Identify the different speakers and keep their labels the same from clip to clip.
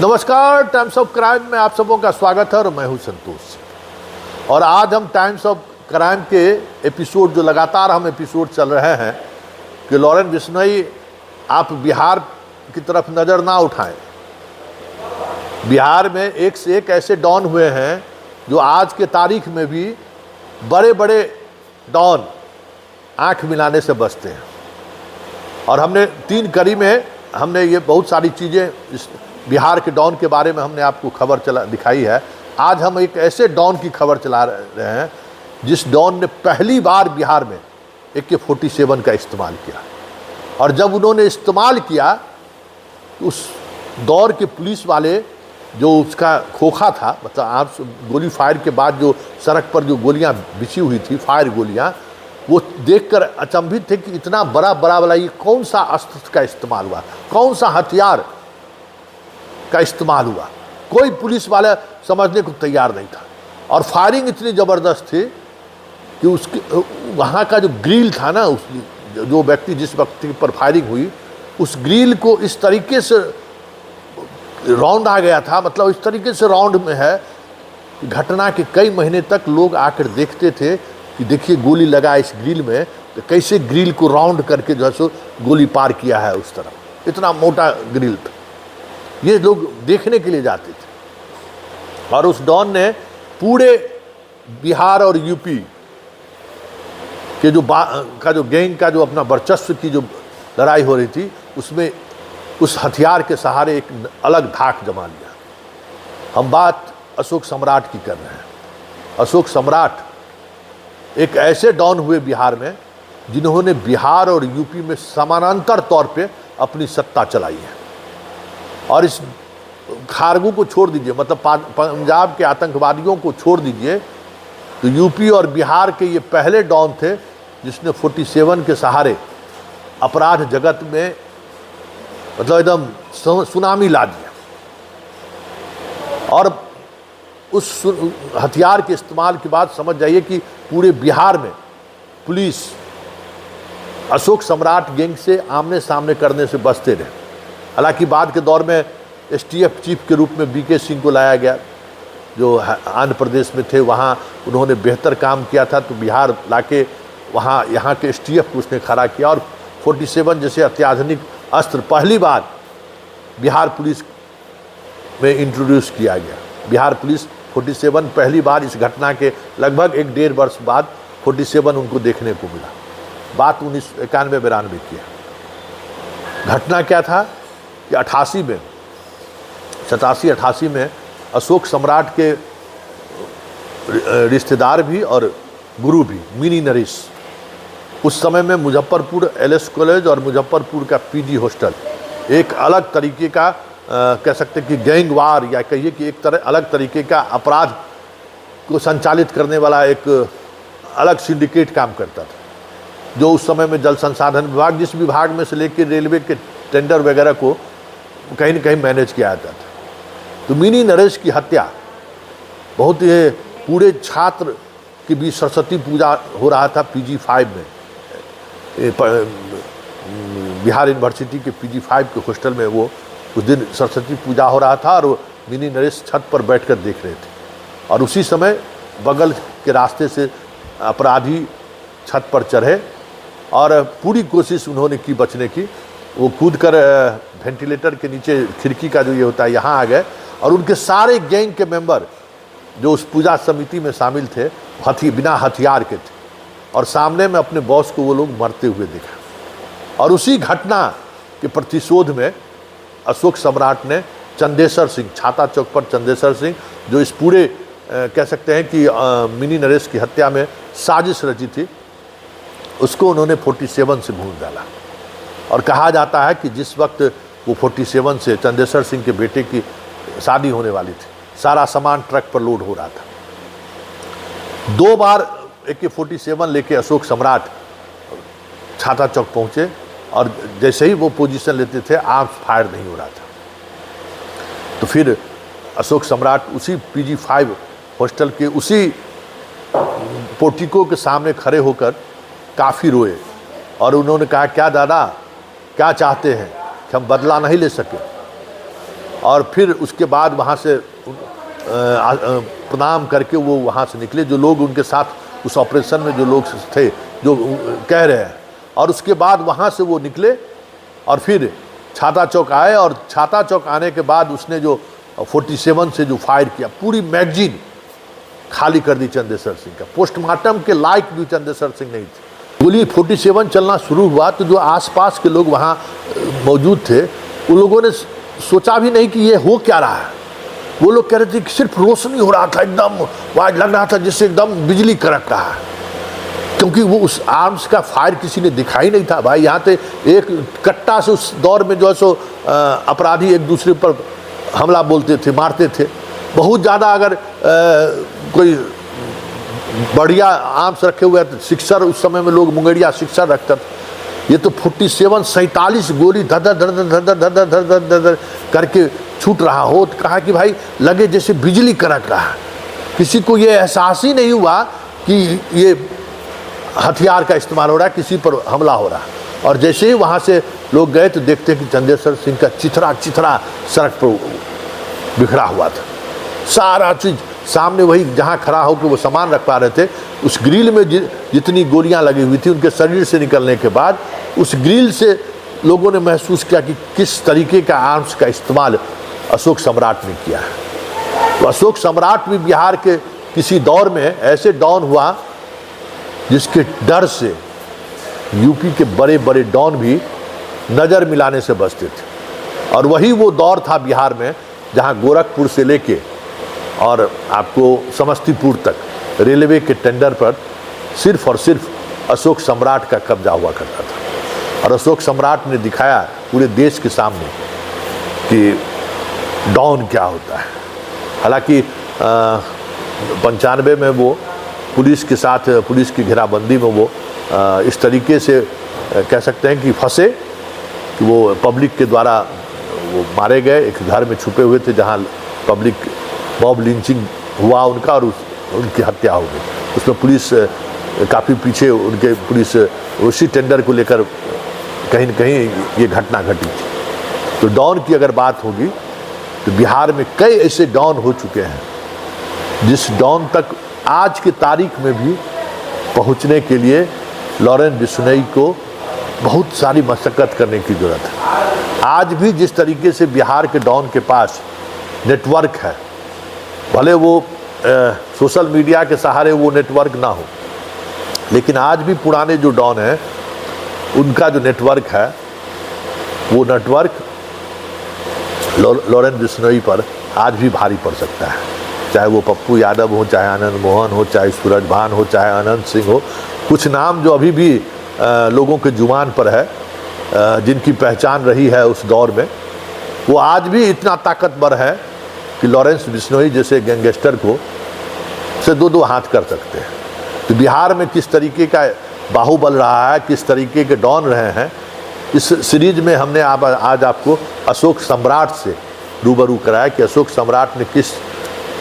Speaker 1: नमस्कार, times of crime में आप सबों का स्वागत है और मैं हूं संतोष। और आज हम टाइम्स ऑफ क्राइम के एपिसोड जो लगातार हम एपिसोड चल रहे हैं कि लॉरेन बिश्नोई आप बिहार की तरफ नज़र ना उठाएं। बिहार में एक से एक ऐसे डॉन हुए हैं जो आज के तारीख में भी बड़े बड़े डॉन आंख मिलाने से बचते हैं। और हमने 3 कड़ी में हमने ये बहुत सारी चीज़ें इस बिहार के डॉन के बारे में हमने आपको खबर दिखाई है। आज हम एक ऐसे डॉन की खबर चला रहे हैं जिस डॉन ने पहली बार बिहार में AK-47 का इस्तेमाल किया। और जब उन्होंने इस्तेमाल किया तो उस दौर के पुलिस वाले जो उसका खोखा था, मतलब आप गोली फायर के बाद जो सड़क पर जो गोलियां बिछी हुई थी, फायर गोलियां, वो देखकर अचंभित थे कि इतना बड़ा वाला ये कौन सा अस्त्र का इस्तेमाल हुआ, कौन सा हथियार का इस्तेमाल हुआ। कोई पुलिस वाला समझने को तैयार नहीं था। और फायरिंग इतनी ज़बरदस्त थी कि उसके वहाँ का जो ग्रिल था ना, उस जो व्यक्ति जिस व्यक्ति पर फायरिंग हुई उस ग्रिल को इस तरीके से राउंड आ गया था, मतलब इस तरीके से राउंड में है कि घटना के कई महीने तक लोग आकर देखते थे कि देखिए गोली लगा इस ग्रिल में, तो कैसे ग्रिल को राउंड करके जो है सो गोली पार किया है उस तरफ। इतना मोटा ग्रिल था, ये लोग देखने के लिए जाते थे। और उस डॉन ने पूरे बिहार और यूपी के जो गैंग का जो अपना वर्चस्व की जो लड़ाई हो रही थी, उसमें उस हथियार के सहारे एक अलग धाक जमा लिया। हम बात अशोक सम्राट की कर रहे हैं। अशोक सम्राट एक ऐसे डॉन हुए बिहार में जिन्होंने बिहार और यूपी में समानांतर तौर पे अपनी सत्ता चलाई है। और इस खारगू को छोड़ दीजिए, मतलब पंजाब के आतंकवादियों को छोड़ दीजिए, तो यूपी और बिहार के ये पहले डॉन थे जिसने 47 के सहारे अपराध जगत में मतलब एकदम सुनामी ला दिया। और उस हथियार के इस्तेमाल के बाद समझ जाइए कि पूरे बिहार में पुलिस अशोक सम्राट गैंग से आमने सामने करने से बचते रहे। हालांकि बाद के दौर में STF चीफ के रूप में BK सिंह को लाया गया, जो आंध्र प्रदेश में थे। वहाँ उन्होंने बेहतर काम किया था, तो बिहार लाके वहाँ यहाँ के STF को उसने खड़ा किया। और 47 जैसे अत्याधुनिक अस्त्र पहली बार बिहार पुलिस में इंट्रोड्यूस किया गया। बिहार पुलिस 47 पहली बार इस घटना के लगभग 1-1.5 वर्ष बाद 47 उनको देखने को मिला। बात 1991-92 की है। घटना क्या था कि 87-88 में अशोक सम्राट के रिश्तेदार भी और गुरु भी मिनी नरेश, उस समय में मुजफ्फरपुर LS कॉलेज और मुजफ्फरपुर का PG हॉस्टल एक अलग तरीके का कह सकते कि गैंग वार या कहिए कि एक तरह अलग तरीके का अपराध को संचालित करने वाला एक अलग सिंडिकेट काम करता था, जो उस समय में जल संसाधन विभाग, जिस विभाग में से लेकर रेलवे के टेंडर वगैरह को कहीं न कहीं मैनेज किया जाता था। तो मिनी नरेश की हत्या बहुत ही पूरे छात्र के बीच सरस्वती पूजा हो रहा था PG5 में, बिहार यूनिवर्सिटी के PG5 के हॉस्टल में। वो उस दिन सरस्वती पूजा हो रहा था और मिनी नरेश छत पर बैठकर देख रहे थे। और उसी समय बगल के रास्ते से अपराधी छत पर चढ़े और पूरी कोशिश उन्होंने की बचने की। वो कूदकर वेंटिलेटर के नीचे खिड़की का जो ये होता है यहाँ आ गए। और उनके सारे गैंग के मेंबर जो उस पूजा समिति में शामिल थे बिना हथियार के थे। और सामने में अपने बॉस को वो लोग मरते हुए देखा। और उसी घटना के प्रतिशोध में अशोक सम्राट ने चंदेसर सिंह, छाता चौक पर चंदेसर सिंह, जो इस पूरे कह सकते हैं कि मिनी नरेश की हत्या में साजिश रची थी, उसको उन्होंने 47 से भून डाला। और कहा जाता है कि जिस वक्त वो 47 से चंदेसर सिंह के बेटे की शादी होने वाली थी, सारा सामान ट्रक पर लोड हो रहा था। 2 बार AK-47 लेके अशोक सम्राट छाता चौक पहुंचे और जैसे ही वो पोजीशन लेते थे आर्म्स फायर नहीं हो रहा था। तो फिर अशोक सम्राट उसी PG5 हॉस्टल के उसी पोर्टिको के सामने खड़े होकर काफ़ी रोए। और उन्होंने कहा, क्या दादा क्या चाहते हैं कि हम बदला नहीं ले सके? और फिर उसके बाद वहाँ से प्रणाम करके वो वहाँ से निकले, जो लोग उनके साथ उस ऑपरेशन में जो लोग थे जो कह रहे हैं। और उसके बाद वहाँ से वो निकले और फिर छाता चौक आए, और छाता चौक आने के बाद उसने जो 47 से जो फायर किया, पूरी मैगजीन खाली कर दी चंदेश्वर सिंह का। पोस्टमार्टम के लायक भी चंदेश्वर सिंह नहीं थे। गोली 47 चलना शुरू हुआ तो जो आसपास के लोग वहाँ मौजूद थे, उन लोगों ने सोचा भी नहीं कि ये हो क्या रहा है। वो लोग कह रहे थे कि सिर्फ रोशनी हो रहा था, एकदम वाइड लग रहा था जैसे एकदम बिजली कड़क रहा है, क्योंकि वो उस आर्म्स का फायर किसी ने दिखाई नहीं था। भाई यहाँ पे एक कट्टा से उस दौर में जो है सो अपराधी एक दूसरे पर हमला बोलते थे, मारते थे। बहुत ज़्यादा अगर कोई बढ़िया आर्म्स रखे हुए तो सिक्सर, उस समय में लोग मुंगेरिया सिक्सर रखते थे। ये तो 47 गोली धर धर धर धर धर धर धर धर धर धर करके छूट रहा हो, तो कहा कि भाई लगे जैसे बिजली कड़क रहा है। किसी को ये एहसास ही नहीं हुआ कि ये हथियार का इस्तेमाल हो रहा है, किसी पर हमला हो रहा है। और जैसे ही वहाँ से लोग गए तो देखते हैं कि चंदेश्वर सिंह का चिथड़ा चिथड़ा सड़क पर बिखरा हुआ था। सारा चीज़ सामने, वही जहाँ खड़ा होकर वो सामान रख पा रहे थे, उस ग्रिल में जितनी गोलियां लगी हुई थी उनके शरीर से निकलने के बाद, उस ग्रिल से लोगों ने महसूस किया कि किस तरीके का आर्म्स का इस्तेमाल अशोक सम्राट ने किया है। तो अशोक सम्राट भी बिहार के किसी दौर में ऐसे डॉन हुआ जिसके डर से यूपी के बड़े बड़े डॉन भी नज़र मिलाने से बचते थे। और वही वो दौर था बिहार में जहाँ गोरखपुर से लेके और आपको समस्तीपुर तक रेलवे के टेंडर पर सिर्फ और सिर्फ अशोक सम्राट का कब्जा हुआ करता था। और अशोक सम्राट ने दिखाया पूरे देश के सामने कि डॉन क्या होता है। हालांकि 95 में वो पुलिस के साथ, पुलिस की घेराबंदी में वो इस तरीके से कह सकते हैं कि फंसे कि वो पब्लिक के द्वारा वो मारे गए। एक घर में छुपे हुए थे जहाँ पब्लिक मॉब लिंचिंग हुआ उनका, और उनकी हत्या हो गई। उसमें पुलिस काफ़ी पीछे, उनके पुलिस उसी टेंडर को लेकर कहीं न कहीं ये घटना घटी थी। तो डॉन की अगर बात होगी तो बिहार में कई ऐसे डॉन हो चुके हैं जिस डॉन तक आज की तारीख में भी पहुंचने के लिए लॉरेंस बिश्नोई को बहुत सारी मशक्क़त करने की ज़रूरत है। आज भी जिस तरीके से बिहार के डॉन के पास नेटवर्क है, भले वो सोशल मीडिया के सहारे वो नेटवर्क ना हो, लेकिन आज भी पुराने जो डॉन हैं उनका जो नेटवर्क है, वो नेटवर्क लॉरेंस बिश्नोई पर आज भी भारी पड़ सकता है। चाहे वो पप्पू यादव हो, चाहे आनंद मोहन हो, चाहे सूरजभान हो, चाहे अनंत सिंह हो, कुछ नाम जो अभी भी लोगों के जुबान पर है, जिनकी पहचान रही है उस दौर में, वो आज भी इतना ताकतवर है कि लॉरेंस बिश्नोई जैसे गैंगस्टर को से दो हाथ कर सकते हैं। तो बिहार में किस तरीके का बाहुबल रहा है, किस तरीके के डॉन रहे हैं, इस सीरीज में हमने आज आपको अशोक सम्राट से रूबरू कराया कि अशोक सम्राट ने किस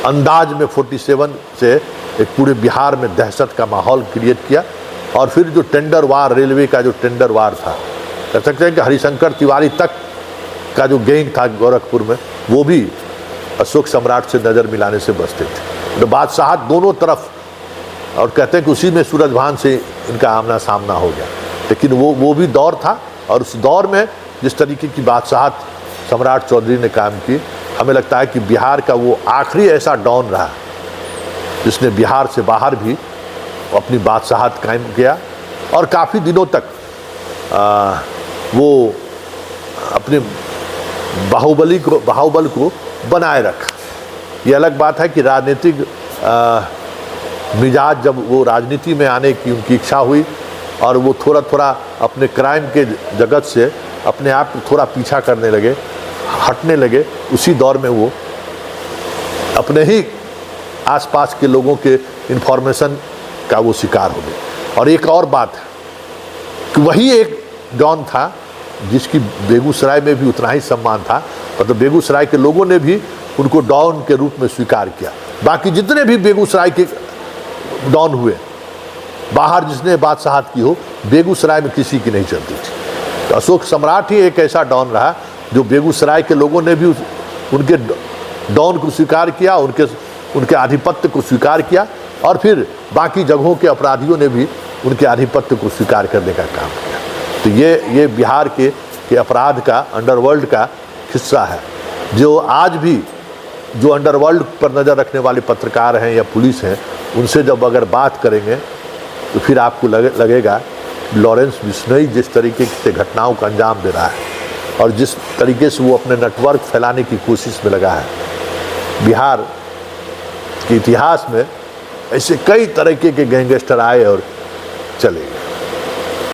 Speaker 1: अंदाज में 47 से एक पूरे बिहार में दहशत का माहौल क्रिएट किया। और फिर जो टेंडर वार, रेलवे का जो टेंडर वार था, कह सकते हैं कि हरिशंकर तिवारी तक का जो गैंग था गोरखपुर में, वो भी अशोक सम्राट से नज़र मिलाने से बचते थे। तो बादशाहत दोनों तरफ, और कहते हैं कि उसी में सूरजभान से इनका आमना सामना हो गया। लेकिन वो भी दौर था, और उस दौर में जिस तरीके की बादशाहत सम्राट चौधरी ने काम की, हमें लगता है कि बिहार का वो आखिरी ऐसा डॉन रहा जिसने बिहार से बाहर भी अपनी बादशाहत कायम किया और काफ़ी दिनों तक वो अपने बाहुबल को बनाए रखा। ये अलग बात है कि राजनीतिक मिजाज, जब वो राजनीति में आने की उनकी इच्छा हुई और वो थोड़ा थोड़ा अपने क्राइम के जगत से अपने आप को थोड़ा पीछा करने लगे, हटने लगे, उसी दौर में वो अपने ही आसपास के लोगों के इन्फॉर्मेशन का वो शिकार हो गए। और एक और बात है कि वही एक डॉन था जिसकी बेगूसराय में भी उतना ही सम्मान था, मतलब बेगूसराय के लोगों ने भी उनको डॉन के रूप में स्वीकार किया। बाकी जितने भी बेगूसराय के डॉन हुए, बाहर जिसने बादशाहत की हो, बेगूसराय में किसी की नहीं चलती थी। तो अशोक सम्राट ही एक ऐसा डॉन रहा जो बेगूसराय के लोगों ने भी उनके डॉन को स्वीकार किया, उनके आधिपत्य को स्वीकार किया, और फिर बाकी जगहों के अपराधियों ने भी उनके आधिपत्य को स्वीकार करने का काम किया। तो ये बिहार के अपराध का, अंडरवर्ल्ड का हिस्सा है, जो आज भी जो अंडरवर्ल्ड पर नज़र रखने वाले पत्रकार हैं या पुलिस हैं, उनसे जब अगर बात करेंगे तो फिर आपको लगेगा लॉरेंस बिश्नोई जिस तरीके से घटनाओं का अंजाम दे रहा है और जिस तरीके से वो अपने नेटवर्क फैलाने की कोशिश में लगा है, बिहार के इतिहास में ऐसे कई तरीके के गैंगस्टर आए और चले गए।